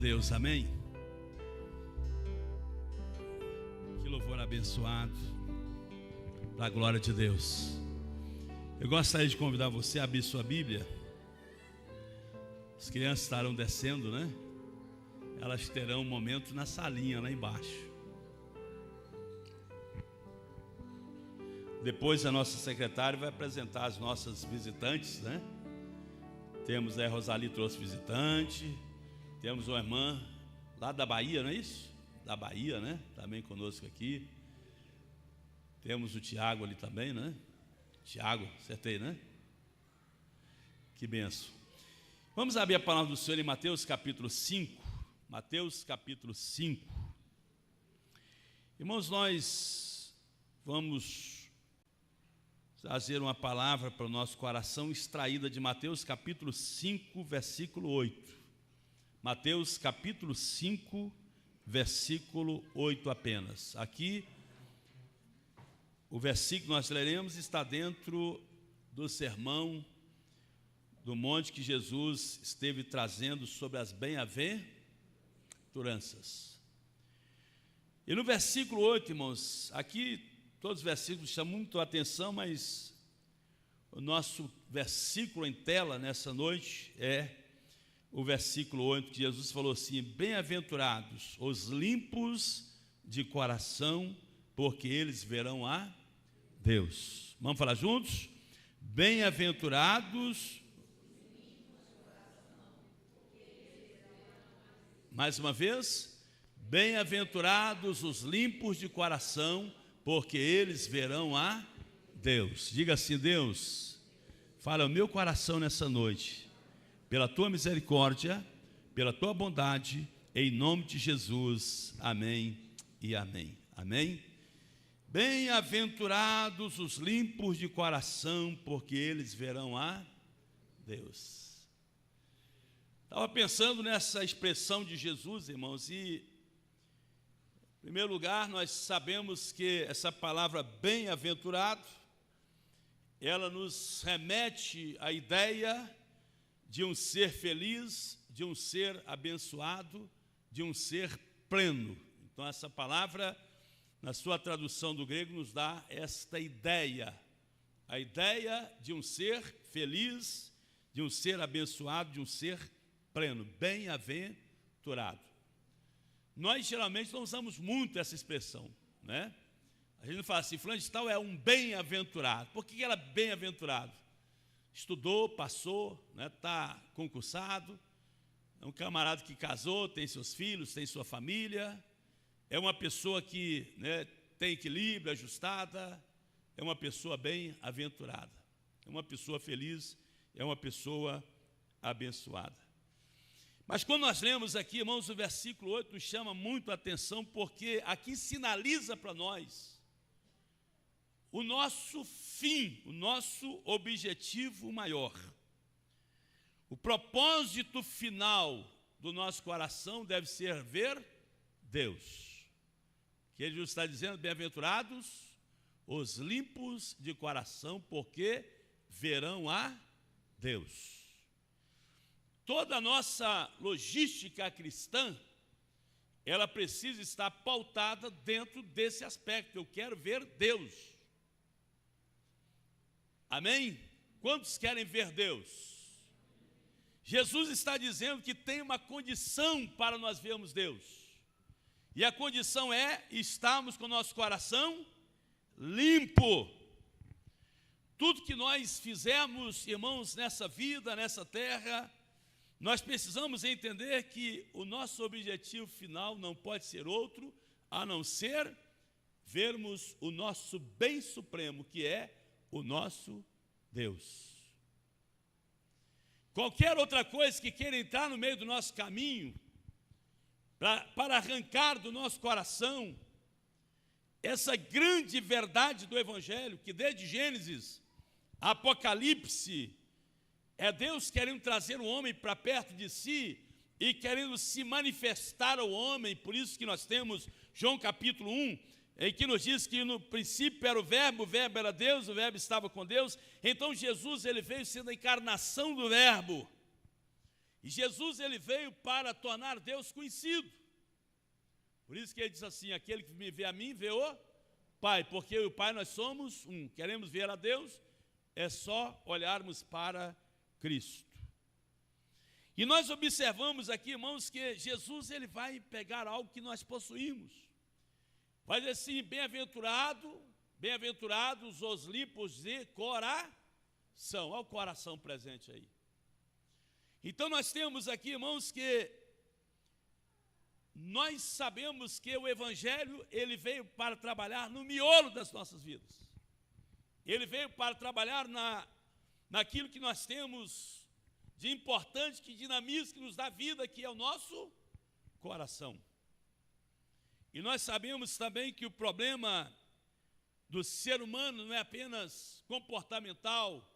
Deus, amém? Que louvor abençoado, para a glória de Deus. Eu gostaria de convidar você a abrir sua Bíblia. As crianças estarão descendo, né? Elas terão um momento na salinha lá embaixo. Depois a nossa secretária vai apresentar as nossas visitantes, né? Temos a Rosali, trouxe visitante. Temos uma irmã lá da Bahia, não é isso? Da Bahia, né? Também conosco aqui. Temos o Tiago ali também, né? Tiago, acertei, né? Que benção. Vamos abrir a palavra do Senhor em Mateus capítulo 5. Mateus capítulo 5. Irmãos, nós vamos trazer uma palavra para o nosso coração extraída de Mateus capítulo 5, versículo 8. Mateus capítulo 5, versículo 8 apenas. Aqui, o versículo que nós leremos está dentro do sermão do monte que Jesus esteve trazendo sobre as bem-aventuranças. E no versículo 8, irmãos, aqui todos os versículos chamam muito a atenção, mas o nosso versículo em tela nessa noite é o versículo 8, que Jesus falou assim: bem-aventurados os limpos de coração, porque eles verão a Deus. Vamos falar juntos? Bem-aventurados. Mais uma vez. Bem-aventurados os limpos de coração, porque eles verão a Deus. Diga assim: Deus, fala ao meu coração nessa noite, pela tua misericórdia, pela tua bondade, em nome de Jesus, amém e amém. Amém? Bem-aventurados os limpos de coração, porque eles verão a Deus. Estava pensando nessa expressão de Jesus, irmãos, e em primeiro lugar nós sabemos que essa palavra bem-aventurado, ela nos remete à ideia de um ser feliz, de um ser abençoado, de um ser pleno. Então essa palavra, na sua tradução do grego, nos dá esta ideia, a ideia de um ser feliz, de um ser abençoado, de um ser pleno, bem-aventurado. Nós geralmente não usamos muito essa expressão, né? A gente não fala assim, fulano de tal é um bem-aventurado. Por que ela é bem-aventurado? Estudou, passou, está concursado, é um camarada que casou, tem seus filhos, tem sua família, é uma pessoa que tem equilíbrio, ajustada, é uma pessoa bem-aventurada, é uma pessoa feliz, é uma pessoa abençoada. Mas quando nós lemos aqui, irmãos, o versículo 8 nos chama muito a atenção, porque aqui sinaliza para nós o nosso fim, o nosso objetivo maior. O propósito final do nosso coração deve ser ver Deus. Que Jesus está dizendo: bem-aventurados os limpos de coração, porque verão a Deus. Toda a nossa logística cristã, ela precisa estar pautada dentro desse aspecto. Eu quero ver Deus. Amém? Quantos querem ver Deus? Jesus está dizendo que tem uma condição para nós vermos Deus. E a condição é estarmos com o nosso coração limpo. Tudo que nós fizemos, irmãos, nessa vida, nessa terra, nós precisamos entender que o nosso objetivo final não pode ser outro, a não ser vermos o nosso bem supremo, que é o nosso Deus. Qualquer outra coisa que queira entrar no meio do nosso caminho, para arrancar do nosso coração essa grande verdade do Evangelho, que desde Gênesis a Apocalipse, é Deus querendo trazer o homem para perto de si e querendo se manifestar ao homem. Por isso que nós temos João capítulo 1, em que nos diz que no princípio era o verbo era Deus, o verbo estava com Deus. Então Jesus, ele veio sendo a encarnação do verbo. E Jesus, ele veio para tornar Deus conhecido. Por isso que ele diz assim: aquele que me vê a mim, vê o Pai, porque eu e o Pai nós somos um. Queremos ver a Deus, é só olharmos para Cristo. E nós observamos aqui, irmãos, que Jesus, ele vai pegar algo que nós possuímos. Vai dizer assim: bem-aventurados os limpos de coração. Olha o coração presente aí. Então nós temos aqui, irmãos, que nós sabemos que o Evangelho, ele veio para trabalhar no miolo das nossas vidas. Ele veio para trabalhar naquilo que nós temos de importante, que dinamiza, que nos dá vida, que é o nosso coração. E nós sabemos também que o problema do ser humano não é apenas comportamental,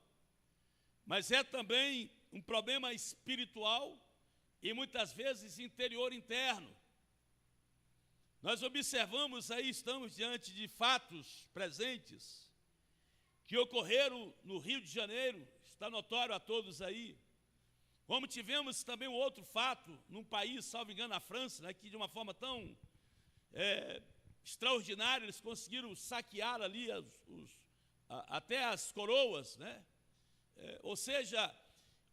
mas é também um problema espiritual e muitas vezes interior interno. Nós observamos aí, estamos diante de fatos presentes que ocorreram no Rio de Janeiro, está notório a todos aí. Como tivemos também um outro fato num país, salvo engano, na França, né, que de uma forma tão extraordinária eles conseguiram saquear ali até as coroas, né? Ou seja,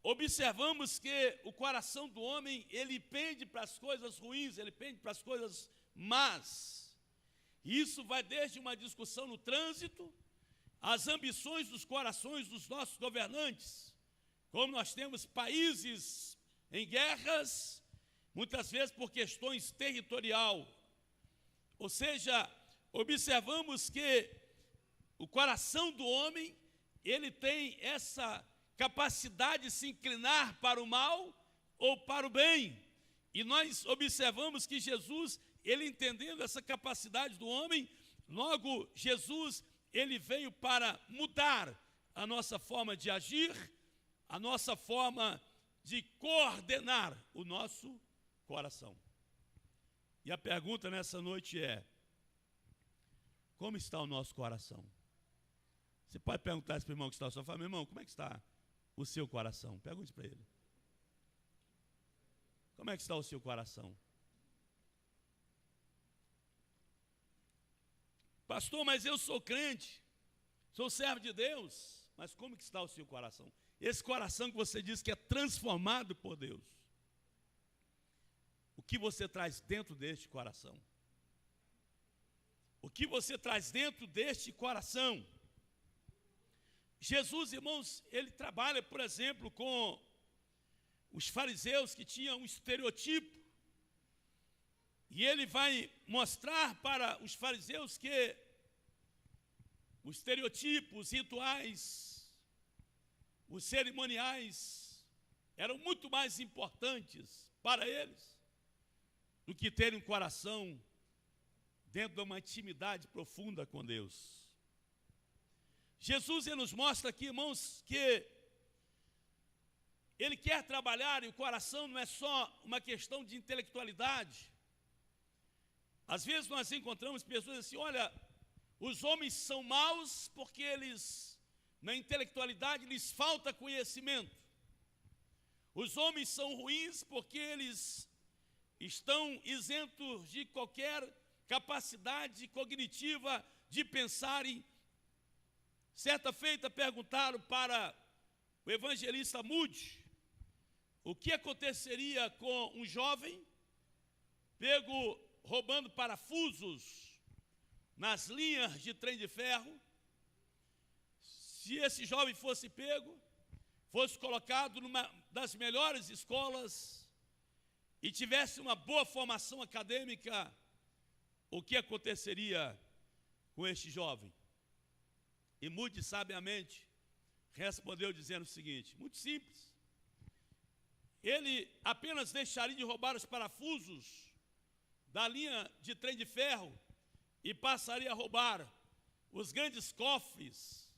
observamos que o coração do homem, ele pende para as coisas ruins, ele pende para as coisas más. Isso vai desde uma discussão no trânsito, as ambições dos corações dos nossos governantes. Como nós temos países em guerras, muitas vezes por questões territorial. Ou seja, observamos que o coração do homem, ele tem essa capacidade de se inclinar para o mal ou para o bem. E nós observamos que Jesus, ele entendendo essa capacidade do homem, logo Jesus, ele veio para mudar a nossa forma de agir, a nossa forma de coordenar o nosso coração. E a pergunta nessa noite é: como está o nosso coração? Você pode perguntar isso para o irmão que está na sua família: irmão, como é que está o seu coração? Pergunte para ele. Como é que está o seu coração? Pastor, mas eu sou crente, sou servo de Deus, mas como que está o seu coração? Esse coração que você diz que é transformado por Deus, o que você traz dentro deste coração? O que você traz dentro deste coração? Jesus, irmãos, ele trabalha, por exemplo, com os fariseus que tinham um estereotipo. E ele vai mostrar para os fariseus que os estereotipos, os rituais, os cerimoniais eram muito mais importantes para eles do que terem um coração dentro de uma intimidade profunda com Deus. Jesus, ele nos mostra aqui, irmãos, que ele quer trabalhar, e o coração não é só uma questão de intelectualidade. Às vezes nós encontramos pessoas assim: olha, os homens são maus porque eles, na intelectualidade, lhes falta conhecimento. Os homens são ruins porque eles estão isentos de qualquer capacidade cognitiva de pensarem. Certa feita perguntaram para o evangelista Moody o que aconteceria com um jovem pego roubando parafusos nas linhas de trem de ferro. Se esse jovem fosse pego, fosse colocado numa das melhores escolas e tivesse uma boa formação acadêmica, o que aconteceria com este jovem? E Moody sabiamente respondeu dizendo o seguinte, muito simples: ele apenas deixaria de roubar os parafusos da linha de trem de ferro e passaria a roubar os grandes cofres,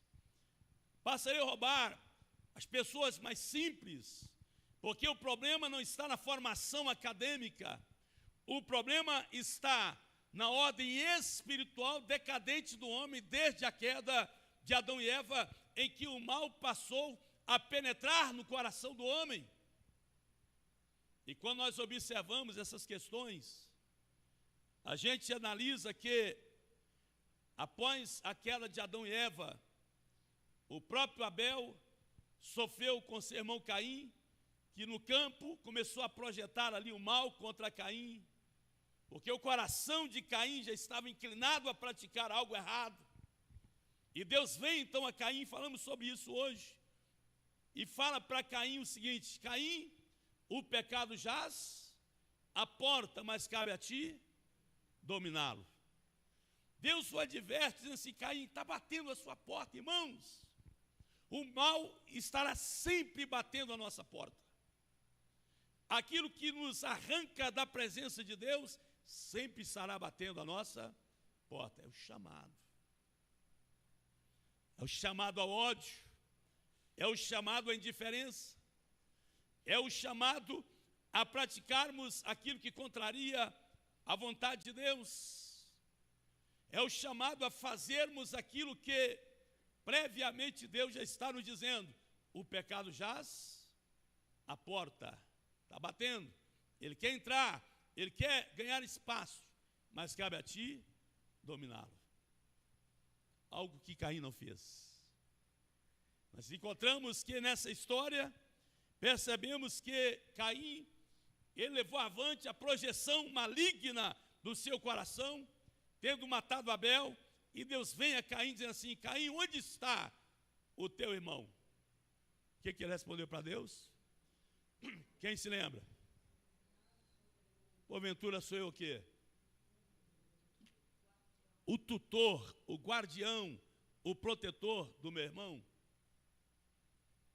passaria a roubar as pessoas mais simples, porque o problema não está na formação acadêmica, o problema está na ordem espiritual decadente do homem desde a queda de Adão e Eva, em que o mal passou a penetrar no coração do homem. E quando nós observamos essas questões, a gente analisa que, após a queda de Adão e Eva, o próprio Abel sofreu com seu irmão Caim, que no campo começou a projetar ali o mal contra Caim, porque o coração de Caim já estava inclinado a praticar algo errado. E Deus vem então a Caim, falamos sobre isso hoje, e fala para Caim o seguinte: Caim, o pecado jaz à porta, mas cabe a ti dominá-lo. Deus o adverte, dizendo assim: Caim, está batendo a sua porta, irmãos. O mal estará sempre batendo a nossa porta. Aquilo que nos arranca da presença de Deus, sempre estará batendo a nossa porta. É o chamado. É o chamado ao ódio. É o chamado à indiferença. É o chamado a praticarmos aquilo que contraria a vontade de Deus. É o chamado a fazermos aquilo que previamente Deus já está nos dizendo: o pecado jaz à porta, está batendo, ele quer entrar, ele quer ganhar espaço, mas cabe a ti dominá-lo. Algo que Caim não fez. Nós encontramos que nessa história, percebemos que Caim, ele levou avante a projeção maligna do seu coração, tendo matado Abel. E Deus vem a Caim dizendo assim: Caim, onde está o teu irmão? O que ele respondeu para Deus? Quem se lembra? Porventura sou eu o quê? O tutor, o guardião, o protetor do meu irmão?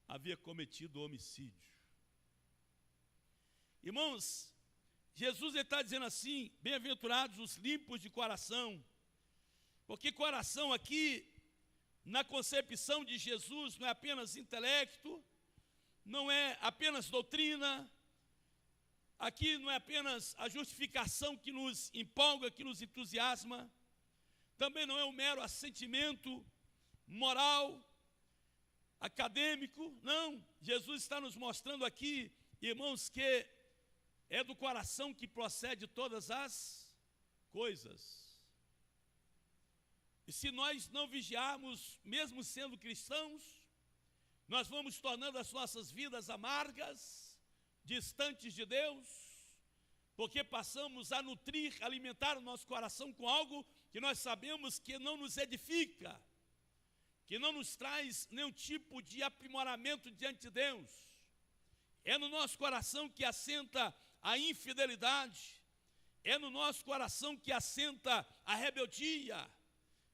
Havia cometido homicídio. Irmãos, Jesus está dizendo assim: bem-aventurados os limpos de coração. Porque coração aqui, na concepção de Jesus, não é apenas intelecto, não é apenas doutrina, aqui não é apenas a justificação que nos empolga, que nos entusiasma, também não é um mero assentimento moral, acadêmico, não. Jesus está nos mostrando aqui, irmãos, que é do coração que procede todas as coisas. E se nós não vigiarmos, mesmo sendo cristãos, nós vamos tornando as nossas vidas amargas, distantes de Deus, porque passamos a nutrir, alimentar o nosso coração com algo que nós sabemos que não nos edifica, que não nos traz nenhum tipo de aprimoramento diante de Deus. É no nosso coração que assenta a infidelidade, é no nosso coração que assenta a rebeldia,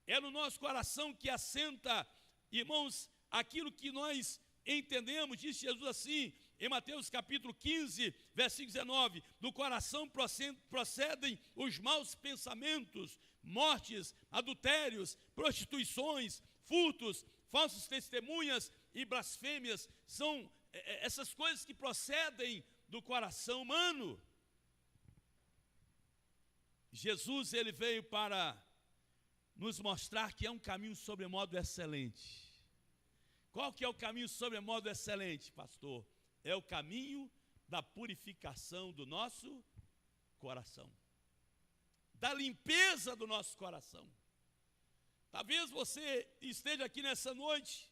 é no nosso coração que assenta, irmãos, aquilo que nós entendemos. Diz Jesus assim, em Mateus capítulo 15, versículo 19: do coração procedem os maus pensamentos, mortes, adultérios, prostituições, furtos, falsas testemunhas e blasfêmias. São essas coisas que procedem do coração humano. Jesus, ele veio para nos mostrar que é um caminho sobremodo excelente. Qual que é o caminho sobremodo excelente, pastor? É o caminho da purificação do nosso coração, da limpeza do nosso coração. Talvez você esteja aqui nessa noite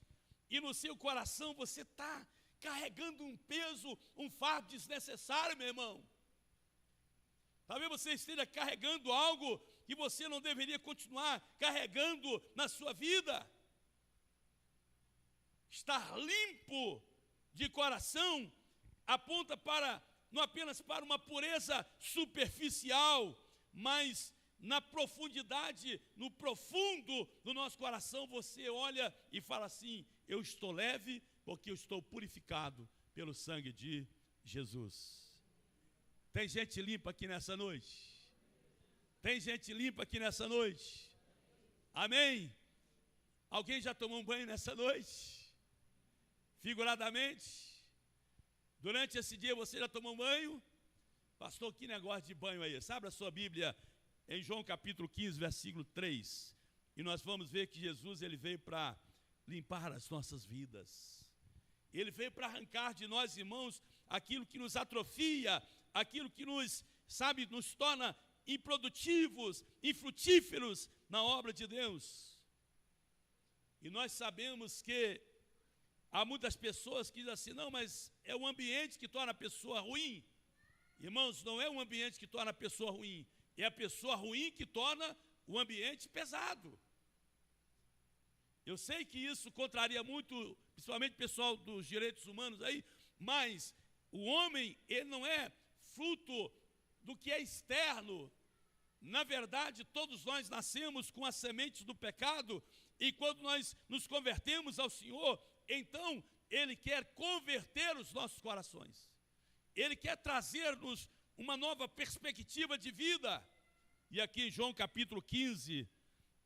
e no seu coração você está carregando um peso, um fardo desnecessário, meu irmão. Talvez você esteja carregando algo que você não deveria continuar carregando na sua vida. Estar limpo de coração aponta não apenas para uma pureza superficial, mas na profundidade, no profundo do nosso coração, você olha e fala assim: eu estou leve porque eu estou purificado pelo sangue de Jesus. Tem gente limpa aqui nessa noite? Tem gente limpa aqui nessa noite? Amém? Alguém já tomou um banho nessa noite? Figuradamente? Durante esse dia você já tomou um banho? Pastor, que negócio de banho aí? Abra a sua Bíblia em João capítulo 15, versículo 3. E nós vamos ver que Jesus, ele veio para limpar as nossas vidas. Ele veio para arrancar de nós, irmãos, aquilo que nos atrofia aquilo que nos, sabe, nos torna improdutivos, infrutíferos na obra de Deus. E nós sabemos que há muitas pessoas que dizem assim, não, mas é o ambiente que torna a pessoa ruim. Irmãos, não é o ambiente que torna a pessoa ruim, é a pessoa ruim que torna o ambiente pesado. Eu sei que isso contraria muito, principalmente o pessoal dos direitos humanos aí, mas o homem, ele não é fruto do que é externo. Na verdade, todos nós nascemos com as sementes do pecado, e quando nós nos convertemos ao Senhor, então Ele quer converter os nossos corações. Ele quer trazer-nos uma nova perspectiva de vida. E aqui em João capítulo 15,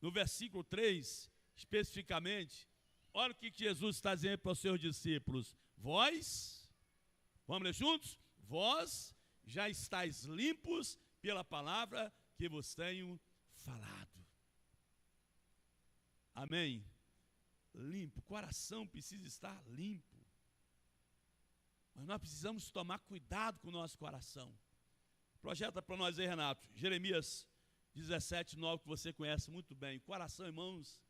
no versículo 3, especificamente, olha o que Jesus está dizendo para os seus discípulos. Vós, vamos ler juntos? Vós já estáis limpos pela palavra que vos tenho falado. Amém? Limpo, o coração precisa estar limpo. Mas nós precisamos tomar cuidado com o nosso coração. Projeta para nós aí, Renato, Jeremias 17:9, que você conhece muito bem. O coração, irmãos,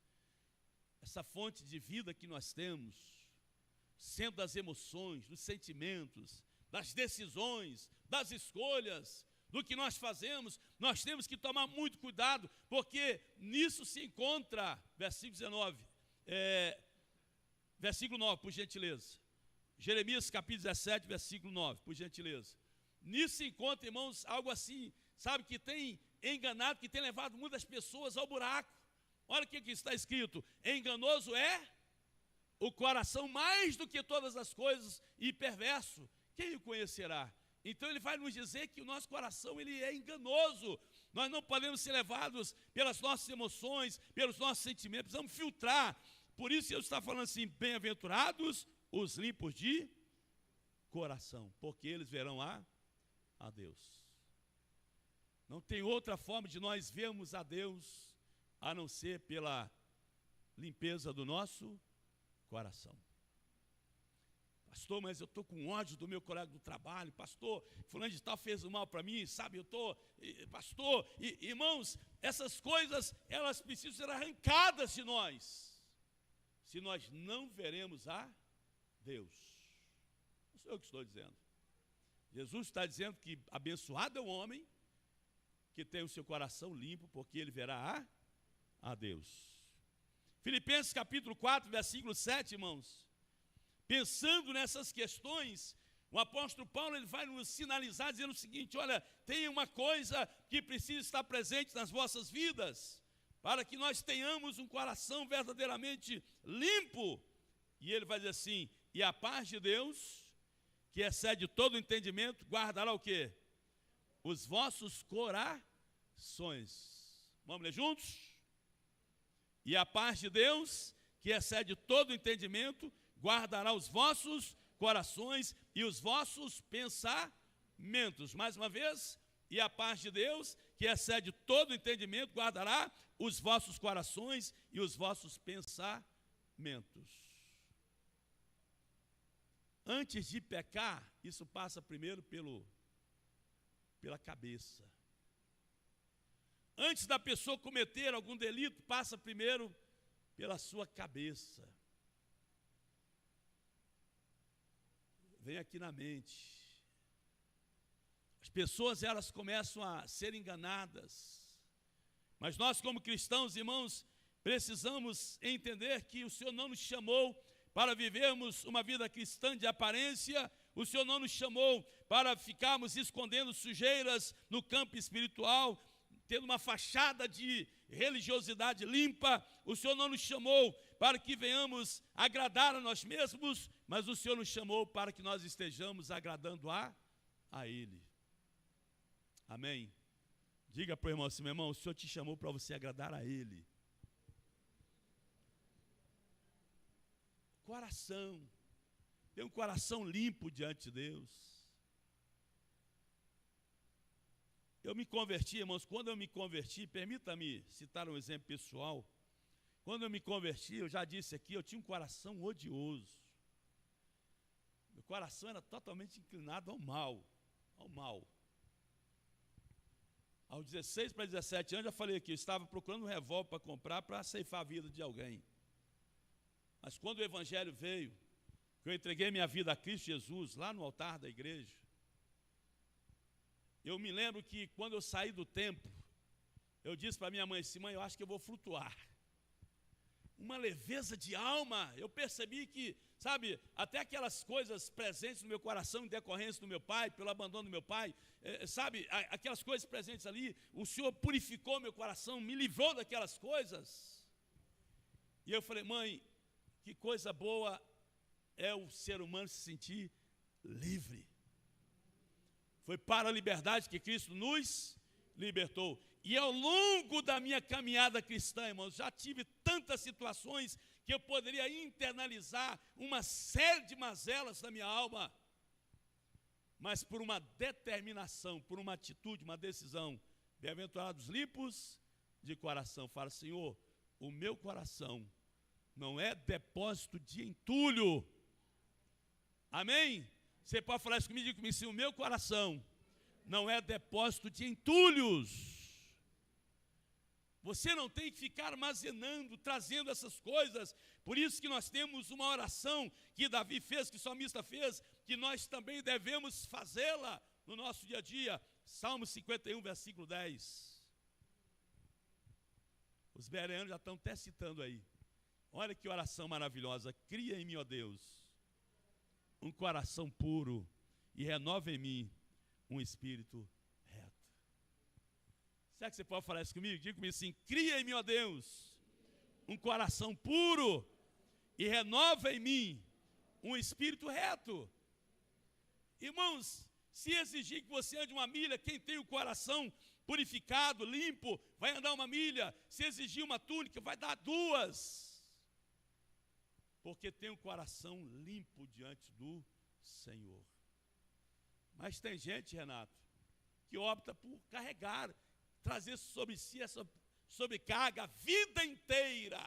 essa fonte de vida que nós temos, sendo das emoções, dos sentimentos, das decisões, das escolhas, do que nós fazemos, nós temos que tomar muito cuidado, porque nisso se encontra, versículo 9, por gentileza. Jeremias capítulo 17, versículo 9, por gentileza. Nisso se encontra, irmãos, algo assim, sabe, que tem enganado, que tem levado muitas pessoas ao buraco. Olha o que está escrito: enganoso é o coração mais do que todas as coisas, e perverso, quem o conhecerá? Então ele vai nos dizer que o nosso coração, ele é enganoso. Nós não podemos ser levados pelas nossas emoções, pelos nossos sentimentos, precisamos filtrar. Por isso eu estou falando assim, bem-aventurados os limpos de coração, porque eles verão a Deus. Não tem outra forma de nós vermos a Deus, a não ser pela limpeza do nosso coração. Pastor, mas eu estou com ódio do meu colega do trabalho. Pastor, fulano de tal fez o mal para mim, sabe? Pastor, irmãos, essas coisas, elas precisam ser arrancadas de nós, se nós não veremos a Deus. Não sou eu que estou dizendo. Jesus está dizendo que abençoado é o homem que tem o seu coração limpo, porque ele verá a Deus. Filipenses capítulo 4, versículo 7, irmãos. Pensando nessas questões, o apóstolo Paulo, ele vai nos sinalizar dizendo o seguinte: olha, tem uma coisa que precisa estar presente nas vossas vidas, para que nós tenhamos um coração verdadeiramente limpo. E ele vai dizer assim: e a paz de Deus, que excede todo o entendimento, guardará o quê? Os vossos corações. Vamos ler juntos? E a paz de Deus, que excede todo o entendimento, guardará os vossos corações e os vossos pensamentos. Mais uma vez, e a paz de Deus, que excede todo o entendimento, guardará os vossos corações e os vossos pensamentos. Antes de pecar, isso passa primeiro pela cabeça. Antes da pessoa cometer algum delito, passa primeiro pela sua cabeça. Vem aqui na mente. As pessoas, elas começam a ser enganadas. Mas nós, como cristãos, irmãos, precisamos entender que o Senhor não nos chamou para vivermos uma vida cristã de aparência. O Senhor não nos chamou para ficarmos escondendo sujeiras no campo espiritual, tendo uma fachada de religiosidade limpa. O Senhor não nos chamou para que venhamos agradar a nós mesmos, mas o Senhor nos chamou para que nós estejamos agradando a Ele. Amém? Diga para o irmão assim: meu irmão, o Senhor te chamou para você agradar a Ele. Coração, ter um coração limpo diante de Deus. Eu me converti, irmãos, quando eu me converti, permita-me citar um exemplo pessoal. Quando eu me converti, eu já disse aqui, eu tinha um coração odioso. Meu coração era totalmente inclinado ao mal, ao mal. Aos 16 para 17 anos, já falei aqui, eu estava procurando um revólver para comprar para ceifar a vida de alguém. Mas quando o Evangelho veio, que eu entreguei minha vida a Cristo Jesus, lá no altar da igreja, eu me lembro que quando eu saí do templo, eu disse para minha mãe assim: mãe, eu acho que eu vou flutuar. Uma leveza de alma, eu percebi que, sabe, até aquelas coisas presentes no meu coração em decorrência do meu pai, pelo abandono do meu pai, sabe, aquelas coisas presentes ali, o Senhor purificou meu coração, me livrou daquelas coisas. E eu falei: mãe, que coisa boa é o ser humano se sentir livre. Foi para a liberdade que Cristo nos libertou. E ao longo da minha caminhada cristã, irmãos, já tive tantas situações que eu poderia internalizar uma série de mazelas na minha alma. Mas por uma determinação, por uma atitude, uma decisão, bem-aventurados limpos de coração. Fala: Senhor, o meu coração não é depósito de entulho. Amém? Você pode falar isso comigo? Diga comigo: sim, o meu coração não é depósito de entulhos. Você não tem que ficar armazenando, trazendo essas coisas. Por isso que nós temos uma oração que Davi fez, que o salmista fez, que nós também devemos fazê-la no nosso dia a dia. Salmo 51, versículo 10. Os bereanos já estão até citando aí. Olha que oração maravilhosa. Cria em mim, ó Deus, um coração puro e renova em mim um espírito reto. Será que você pode falar isso comigo? Diga comigo assim: cria em mim, ó Deus, um coração puro e renova em mim um espírito reto. Irmãos, se exigir que você ande uma milha, quem tem o coração purificado, limpo, vai andar uma milha. Se exigir uma túnica, vai dar 2. Porque tem o coração limpo diante do Senhor. Mas tem gente, Renato, que opta por carregar, trazer sobre si essa sobrecarga a vida inteira.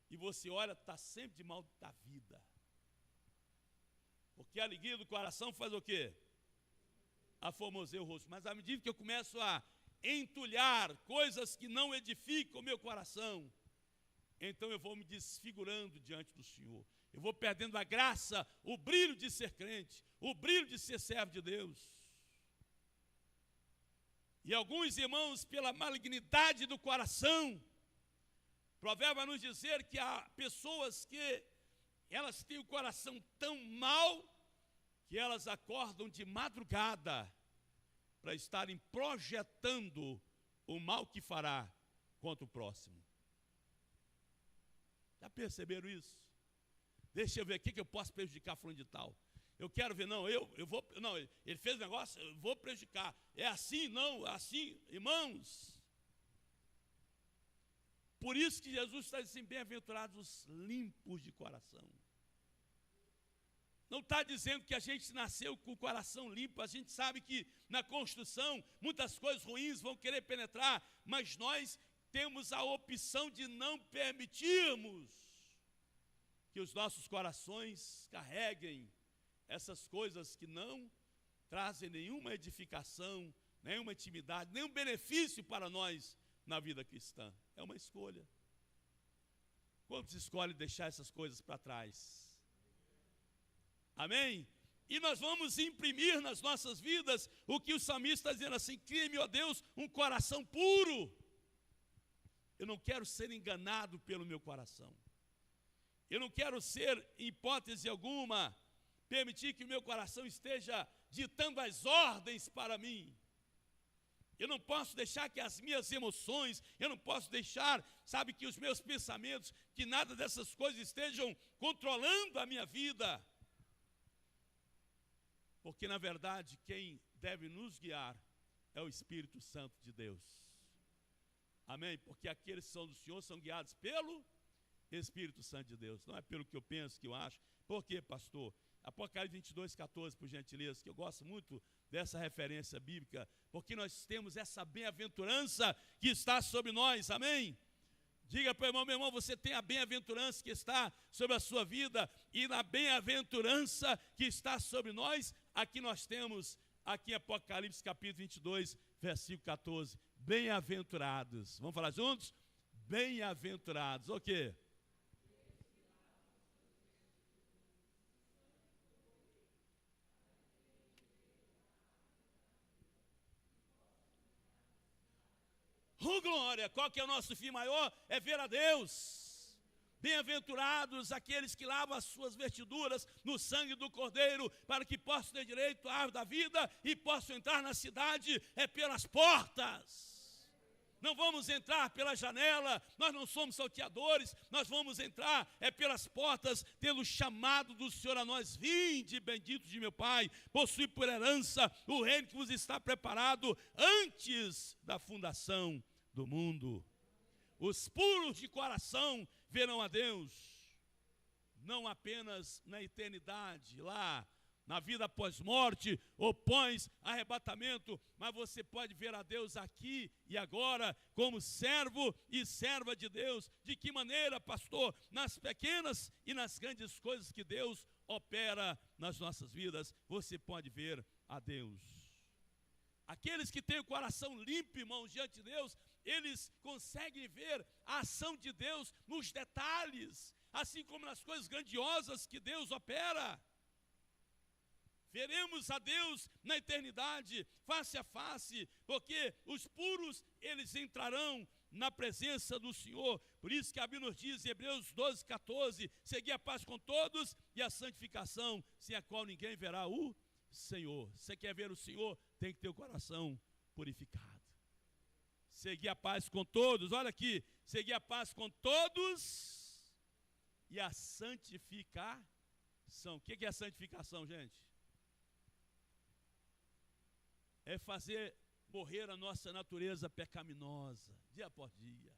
E você olha, está sempre de mal da vida. Porque a alegria do coração faz o quê? Aformoseia o rosto. Mas à medida que eu começo a entulhar coisas que não edificam o meu coração, então eu vou me desfigurando diante do Senhor. Eu vou perdendo a graça, o brilho de ser crente, o brilho de ser servo de Deus. E alguns irmãos, pela malignidade do coração, o provérbio vai nos dizer que há pessoas que elas têm o coração tão mal que elas acordam de madrugada para estarem projetando o mal que fará contra o próximo. Já perceberam isso? Deixa eu ver aqui que eu posso prejudicar fulano de tal. Eu quero ver, não, eu vou, não, ele fez um negócio, eu vou prejudicar. É assim, não, assim, irmãos. Por isso que Jesus está dizendo: bem-aventurados os limpos de coração. Não está dizendo que a gente nasceu com o coração limpo. A gente sabe que na construção muitas coisas ruins vão querer penetrar, mas nós temos a opção de não permitirmos que os nossos corações carreguem essas coisas que não trazem nenhuma edificação, nenhuma intimidade, nenhum benefício para nós na vida cristã. É uma escolha. Quantos escolhem deixar essas coisas para trás? Amém? E nós vamos imprimir nas nossas vidas o que o salmista está dizendo assim: cria-me, ó Deus, um coração puro. Eu não quero ser enganado pelo meu coração. Eu não quero ser, em hipótese alguma, permitir que o meu coração esteja ditando as ordens para mim. Eu não posso deixar que as minhas emoções, eu não posso deixar, sabe, que os meus pensamentos, que nada dessas coisas estejam controlando a minha vida. Porque, na verdade, quem deve nos guiar é o Espírito Santo de Deus. Amém? Porque aqueles que são do Senhor são guiados pelo Espírito Santo de Deus. Não é pelo que eu penso, que eu acho. Por quê, pastor? Apocalipse 22, 14, por gentileza, que eu gosto muito dessa referência bíblica, porque nós temos essa bem-aventurança que está sobre nós, amém? Diga para o irmão: meu irmão, você tem a bem-aventurança que está sobre a sua vida, e na bem-aventurança que está sobre nós, aqui nós temos, aqui em Apocalipse capítulo 22, versículo 14, bem-aventurados. Vamos falar juntos? Bem-aventurados. O quê? Glória, qual que é o nosso fim maior? É ver a Deus. Bem-aventurados aqueles que lavam as suas vestiduras no sangue do Cordeiro, para que possam ter direito à árvore da vida e possam entrar na cidade, é pelas portas. Não vamos entrar pela janela, nós não somos salteadores, nós vamos entrar pelas portas, tendo chamado do Senhor a nós. Vinde, benditos de meu Pai, possui por herança o reino que vos está preparado antes da fundação do mundo. Os puros de coração verão a Deus, não apenas na eternidade, lá na vida pós-morte ou pós-arrebatamento, mas você pode ver a Deus aqui e agora, como servo e serva de Deus. De que maneira, pastor? Nas pequenas e nas grandes coisas que Deus opera nas nossas vidas, você pode ver a Deus. Aqueles que têm o coração limpo, irmãos, diante de Deus, eles conseguem ver a ação de Deus nos detalhes, assim como nas coisas grandiosas que Deus opera. Veremos a Deus na eternidade, face a face, porque os puros, eles entrarão na presença do Senhor. Por isso que a Bíblia nos diz, em Hebreus 12, 14, segui a paz com todos e a santificação, sem a qual ninguém verá o Senhor. Você quer ver o Senhor? Tem que ter o coração purificado. Seguir a paz com todos, olha aqui, seguir a paz com todos e a santificação. O que é a santificação, gente? É fazer morrer a nossa natureza pecaminosa, dia por dia.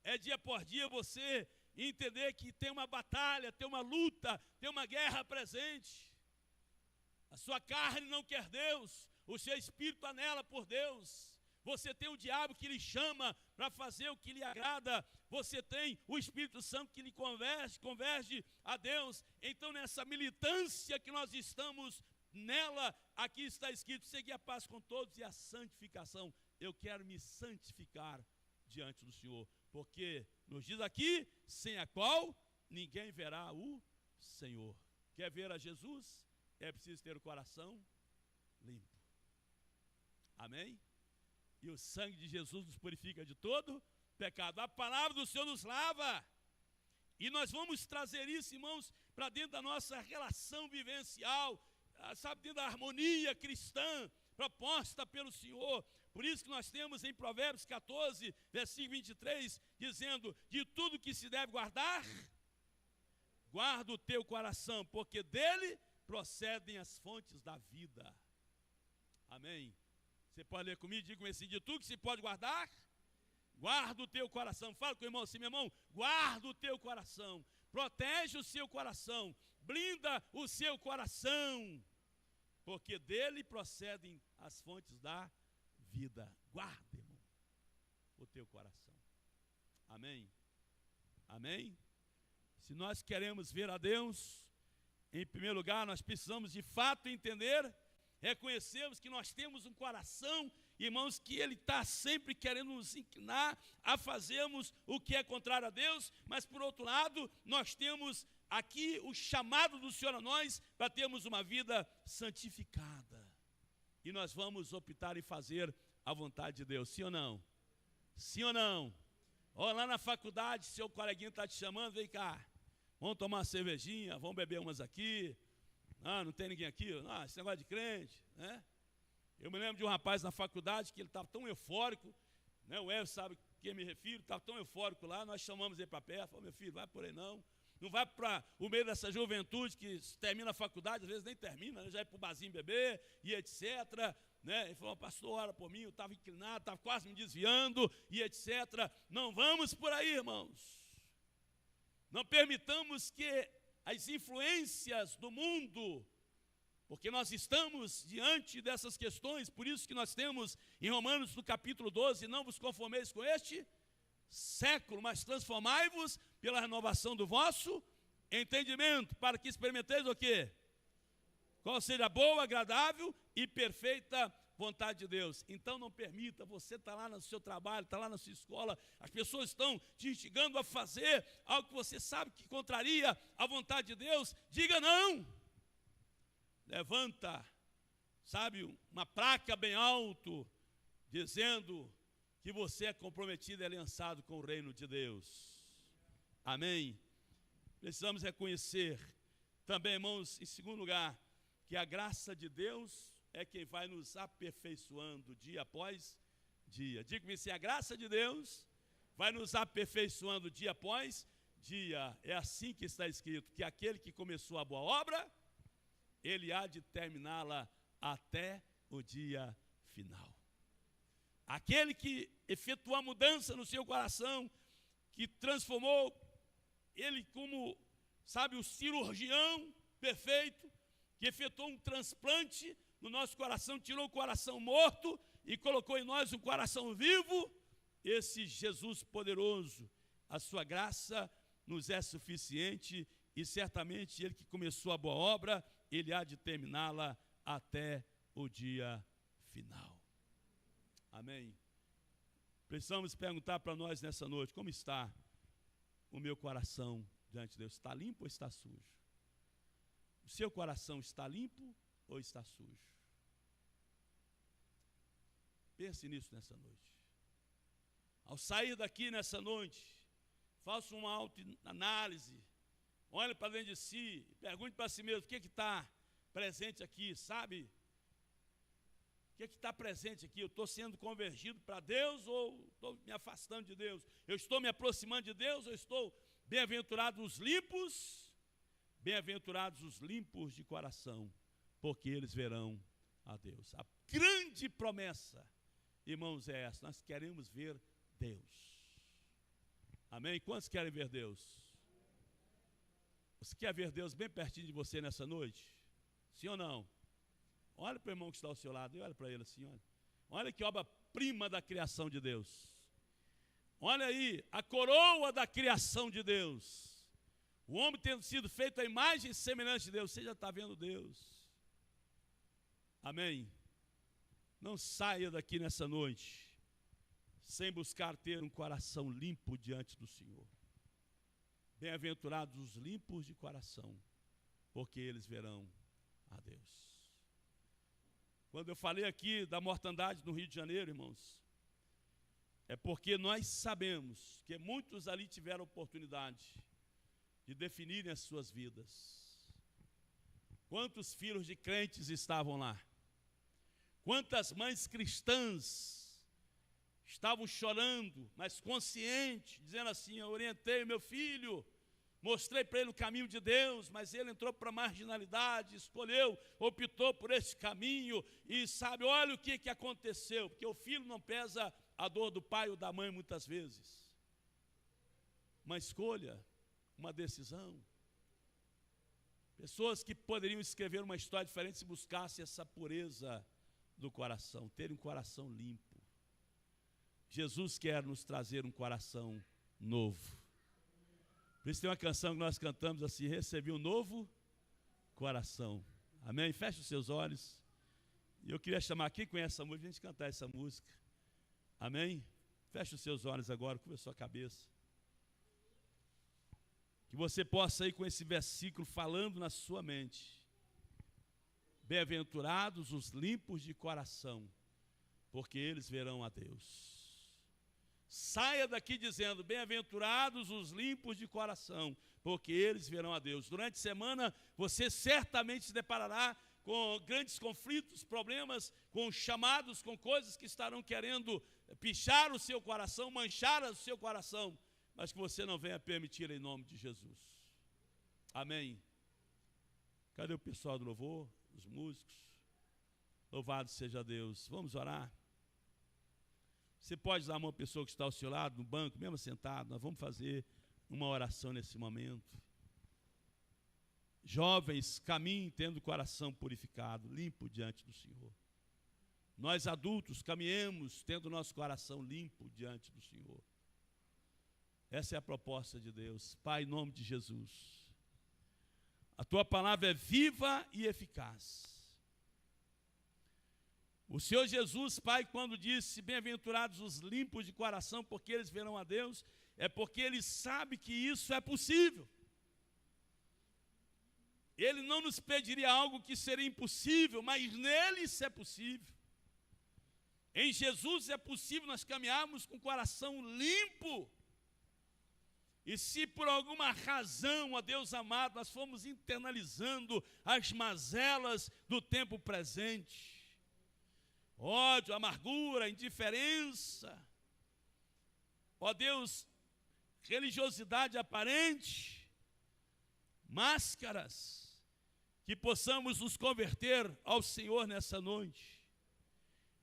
É dia por dia você entender que tem uma batalha, tem uma luta, tem uma guerra presente. A sua carne não quer Deus, o seu espírito anela por Deus. Você tem o diabo que lhe chama para fazer o que lhe agrada. Você tem o Espírito Santo que lhe converge a Deus. Então, nessa militância que nós estamos nela, aqui está escrito, seguir a paz com todos e a santificação. Eu quero me santificar diante do Senhor, porque nos diz aqui, sem a qual ninguém verá o Senhor. Quer ver a Jesus? É preciso ter o coração limpo. Amém? E o sangue de Jesus nos purifica de todo pecado. A palavra do Senhor nos lava. E nós vamos trazer isso, irmãos, para dentro da nossa relação vivencial, sabe, dentro da harmonia cristã proposta pelo Senhor. Por isso que nós temos em Provérbios 14, versículo 23, dizendo, de tudo que se deve guardar, guarda o teu coração, porque dele procedem as fontes da vida. Amém? Você pode ler comigo, diga assim, de tudo que se pode guardar, guarda o teu coração. Fala com o irmão assim, meu irmão, guarda o teu coração, protege o seu coração, blinda o seu coração, porque dele procedem as fontes da vida. Guarda, irmão, o teu coração. Amém? Amém? Se nós queremos ver a Deus, em primeiro lugar, nós precisamos de fato entender, reconhecermos que nós temos um coração, irmãos, que ele está sempre querendo nos inclinar a fazermos o que é contrário a Deus, mas por outro lado, nós temos aqui o chamado do Senhor a nós para termos uma vida santificada. E nós vamos optar em fazer a vontade de Deus, sim ou não? Sim ou não? Ó, lá na faculdade, seu coleguinha está te chamando, vem cá, vamos tomar uma cervejinha, vamos beber umas aqui. Ah, não tem ninguém aqui? Ah, esse negócio de crente, né? Eu me lembro de um rapaz na faculdade que ele estava tão eufórico, né? O Evo sabe a quem me refiro, estava tão eufórico lá, nós chamamos ele para perto, falou, meu filho, vai por aí não vai para o meio dessa juventude que termina a faculdade, às vezes nem termina, né? Já é para o barzinho beber e etc., né? Ele falou, pastor, ora por mim, eu estava inclinado, estava quase me desviando e etc. Não vamos por aí, irmãos. Não permitamos que as influências do mundo, porque nós estamos diante dessas questões, por isso que nós temos em Romanos no capítulo 12, não vos conformeis com este século, mas transformai-vos pela renovação do vosso entendimento, para que experimenteis o quê? qual seja a boa, agradável e perfeita vontade de Deus. Então não permita, você está lá no seu trabalho, está lá na sua escola, as pessoas estão te instigando a fazer algo que você sabe que contraria a vontade de Deus, diga não. Levanta, sabe, uma placa bem alto, dizendo que você é comprometido e aliançado com o reino de Deus. Amém? Precisamos reconhecer também, irmãos, em segundo lugar, que a graça de Deus é quem vai nos aperfeiçoando dia após dia. Diga-me assim, a graça de Deus vai nos aperfeiçoando dia após dia. É assim que está escrito, que aquele que começou a boa obra, ele há de terminá-la até o dia final. Aquele que efetuou a mudança no seu coração, que transformou ele como, sabe, o cirurgião perfeito, que efetuou um transplante no nosso coração, tirou o coração morto e colocou em nós um coração vivo, esse Jesus poderoso, a sua graça nos é suficiente e certamente ele que começou a boa obra, ele há de terminá-la até o dia final. Amém? Precisamos perguntar para nós nessa noite, como está o meu coração diante de Deus? Está limpo ou está sujo? O seu coração está limpo ou está sujo? Pense nisso nessa noite. Ao sair daqui nessa noite, faça uma autoanálise, olhe para dentro de si e pergunte para si mesmo, o que está presente aqui, sabe? O que está presente aqui? Eu estou sendo convergido para Deus ou estou me afastando de Deus? Eu estou me aproximando de Deus ou estou bem-aventurados os limpos? Bem-aventurados os limpos de coração, porque eles verão a Deus. A grande promessa, irmãos, é essa: nós queremos ver Deus. Amém? Quantos querem ver Deus? Você quer ver Deus bem pertinho de você nessa noite? Sim ou não? Olha para o irmão que está ao seu lado e olha para ele assim, olha. Olha que obra-prima da criação de Deus. Olha aí, a coroa da criação de Deus. O homem tendo sido feito à imagem e semelhança de Deus, você já está vendo Deus. Amém? Não saia daqui nessa noite sem buscar ter um coração limpo diante do Senhor. Bem-aventurados os limpos de coração, porque eles verão a Deus. Quando eu falei aqui da mortandade no Rio de Janeiro, irmãos, é porque nós sabemos que muitos ali tiveram oportunidade de definirem as suas vidas. Quantos filhos de crentes estavam lá? Quantas mães cristãs estavam chorando, mas conscientes, dizendo assim: eu orientei o meu filho, mostrei para ele o caminho de Deus, mas ele entrou para a marginalidade, escolheu, optou por esse caminho, e sabe, olha o que aconteceu, porque o filho não pesa a dor do pai ou da mãe muitas vezes. Uma escolha, uma decisão. Pessoas que poderiam escrever uma história diferente se buscassem essa pureza do coração, ter um coração limpo. Jesus quer nos trazer um coração novo. Por isso tem uma canção que nós cantamos assim: recebi um novo coração. Amém? Feche os seus olhos. E eu queria chamar, quem conhece essa música, a gente cantar essa música. Amém? Feche os seus olhos agora, curva a sua cabeça. Que você possa ir com esse versículo falando na sua mente. Bem-aventurados os limpos de coração, porque eles verão a Deus. Saia daqui dizendo: bem-aventurados os limpos de coração, porque eles verão a Deus. Durante a semana você certamente se deparará com grandes conflitos, problemas, com chamados, com coisas que estarão querendo pichar o seu coração, manchar o seu coração, mas que você não venha permitir em nome de Jesus. Amém. Cadê o pessoal do louvor? Os músicos? Louvado seja Deus. Vamos orar? Você pode dar a mão à pessoa que está ao seu lado, no banco, mesmo sentado. Nós vamos fazer uma oração nesse momento. Jovens, caminhem tendo o coração purificado, limpo diante do Senhor. Nós adultos, caminhemos tendo o nosso coração limpo diante do Senhor. Essa é a proposta de Deus. Pai, em nome de Jesus, A tua palavra é viva e eficaz. O Senhor Jesus, Pai, quando disse, bem-aventurados os limpos de coração, porque eles verão a Deus, é porque Ele sabe que isso é possível. Ele não nos pediria algo que seria impossível, mas nele isso é possível. Em Jesus é possível nós caminharmos com o coração limpo. E se por alguma razão, ó Deus amado, nós formos internalizando as mazelas do tempo presente, ódio, amargura, indiferença, ó Deus, religiosidade aparente, máscaras, que possamos nos converter ao Senhor nessa noite,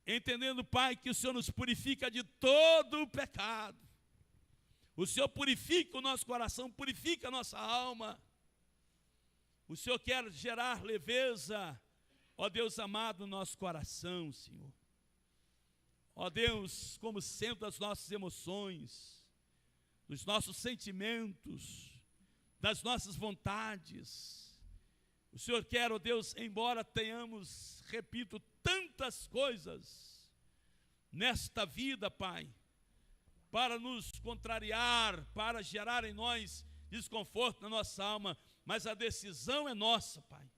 entendendo, Pai, que o Senhor nos purifica de todo o pecado. O Senhor purifica o nosso coração, purifica a nossa alma. O Senhor quer gerar leveza, ó Deus amado, no nosso coração, Senhor. Ó Deus, como centro das nossas emoções, dos nossos sentimentos, das nossas vontades. O Senhor quer, ó Deus, embora tenhamos, repito, tantas coisas nesta vida, Pai, para nos contrariar, para gerar em nós desconforto na nossa alma, mas a decisão é nossa, Pai.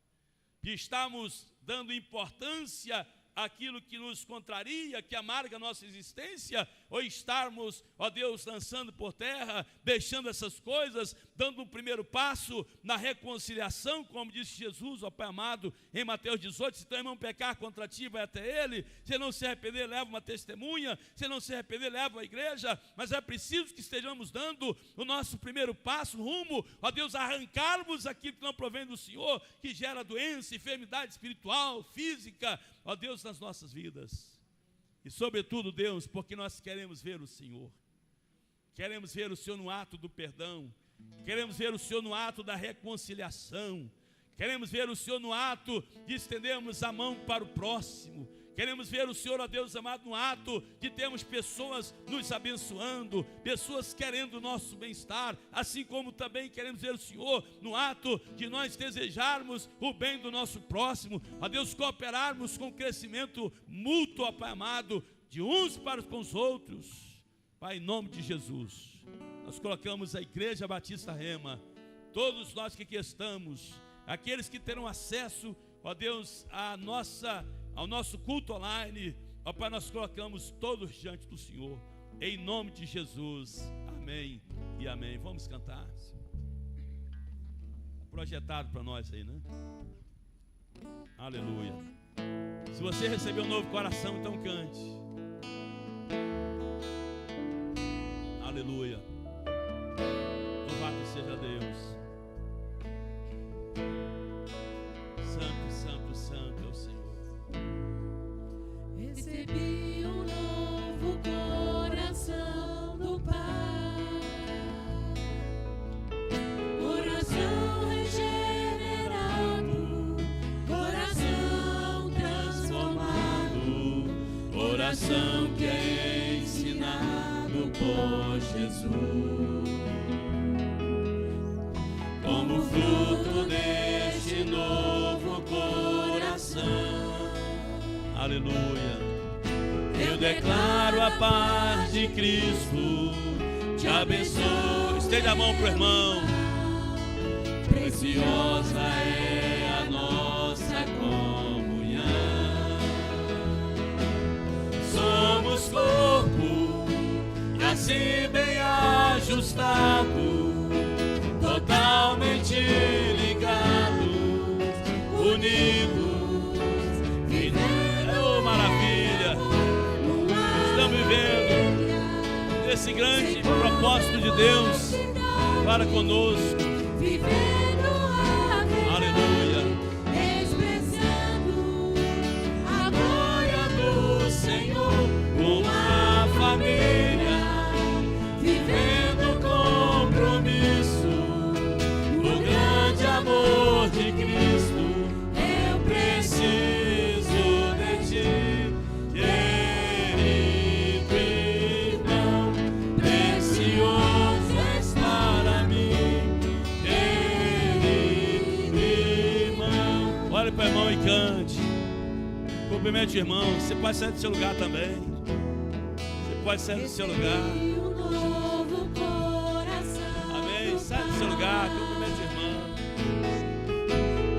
Que estamos dando importância àquilo que nos contraria, que amarga a nossa existência, ou estarmos, ó Deus, lançando por terra, deixando essas coisas, dando um primeiro passo na reconciliação, como disse Jesus, ó Pai amado, em Mateus 18, se teu irmão pecar contra ti, vai até ele, se não se arrepender, leva uma testemunha, se não se arrepender, leva a igreja, mas é preciso que estejamos dando o nosso primeiro passo, rumo, ó Deus, arrancarmos aquilo que não provém do Senhor, que gera doença, enfermidade espiritual, física, ó Deus, nas nossas vidas. E sobretudo, Deus, porque nós queremos ver o Senhor. Queremos ver o Senhor no ato do perdão. Queremos ver o Senhor no ato da reconciliação. Queremos ver o Senhor no ato de estendermos a mão para o próximo. Queremos ver o Senhor, ó Deus amado, no ato de termos pessoas nos abençoando, pessoas querendo o nosso bem-estar, assim como também queremos ver o Senhor no ato de nós desejarmos o bem do nosso próximo, ó Deus, cooperarmos com o crescimento mútuo, ó Pai amado, de uns para com os outros. Pai, em nome de Jesus, nós colocamos a Igreja Batista Rema, todos nós que aqui estamos, aqueles que terão acesso, ó Deus, ao nosso culto online, ó Pai, nós colocamos todos diante do Senhor, em nome de Jesus, amém e amém. Vamos cantar. Projetado para nós aí, né? Aleluia. Se você recebeu um novo coração, então cante. Aleluia. Louvado seja Deus. Santo, santo, santo é o Senhor. Recebi um novo coração do Pai, coração regenerado, coração transformado, coração que é ensinado por Jesus. Como fruto deste novo coração, Aleluia. Eu declaro a paz de Cristo, te abençoo. Estende a mão para o irmão. preciosa é a nossa comunhão. Somos corpo, e assim bem ajustado, totalmente ligados, unidos. Oh, maravilha! Estamos vivendo esse grande propósito de Deus para conosco. Aleluia. Expressando a glória do Senhor, Uma família vivendo compromisso, o grande amor de Cristo. eu Preciso de ti, querido irmão, precioso és para mim, querido Cumprimente o irmão. Você pode sair do seu lugar também. Você pode sair do seu lugar. Amém. Sai do seu lugar. Cumprimente o irmão.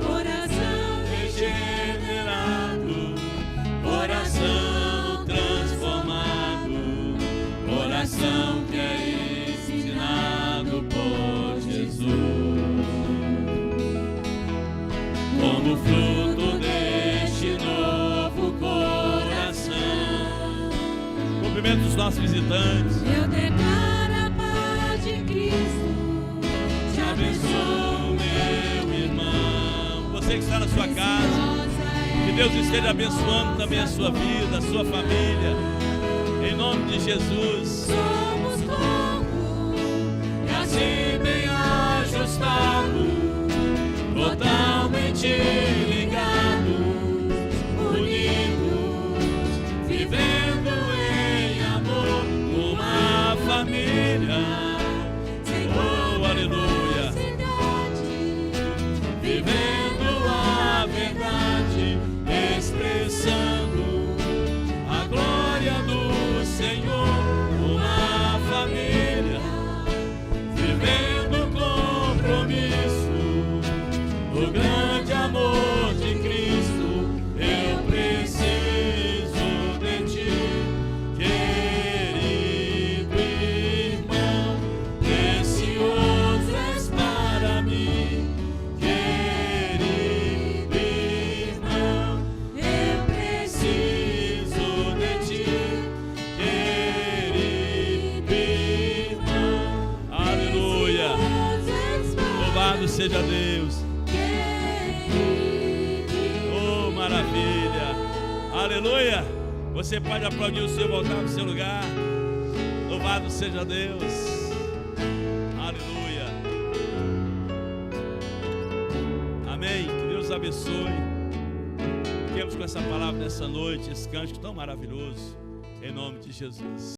Coração regenerado, coração transformado, coração que é ensinado por Jesus. Como fruto deste novo coração, Cumprimento os nossos visitantes. eu declaro a paz de Cristo. Te abençoo, meu irmão. Você que está na sua casa, que Deus esteja abençoando também a sua vida, a sua família. Em nome de Jesus. Somos corpo e assim bem ajustados, totalmente ligados, unidos, vivendo em amor, Uma família. Oh, aleluia. vivendo a verdade, expressando a glória do Senhor. Uma família. Vivendo compromisso do grande amor de Cristo, eu preciso de ti, querido irmão, precioso és para mim, querido irmão, eu preciso de ti, querido irmão. Aleluia. Louvado seja Deus. Oh, maravilha. Aleluia. Você pode aplaudir o Senhor, voltar para o seu lugar. Louvado seja Deus. Aleluia. Amém. Que Deus abençoe. Fiquemos com essa palavra nessa noite, esse cântico tão maravilhoso. Em nome de Jesus.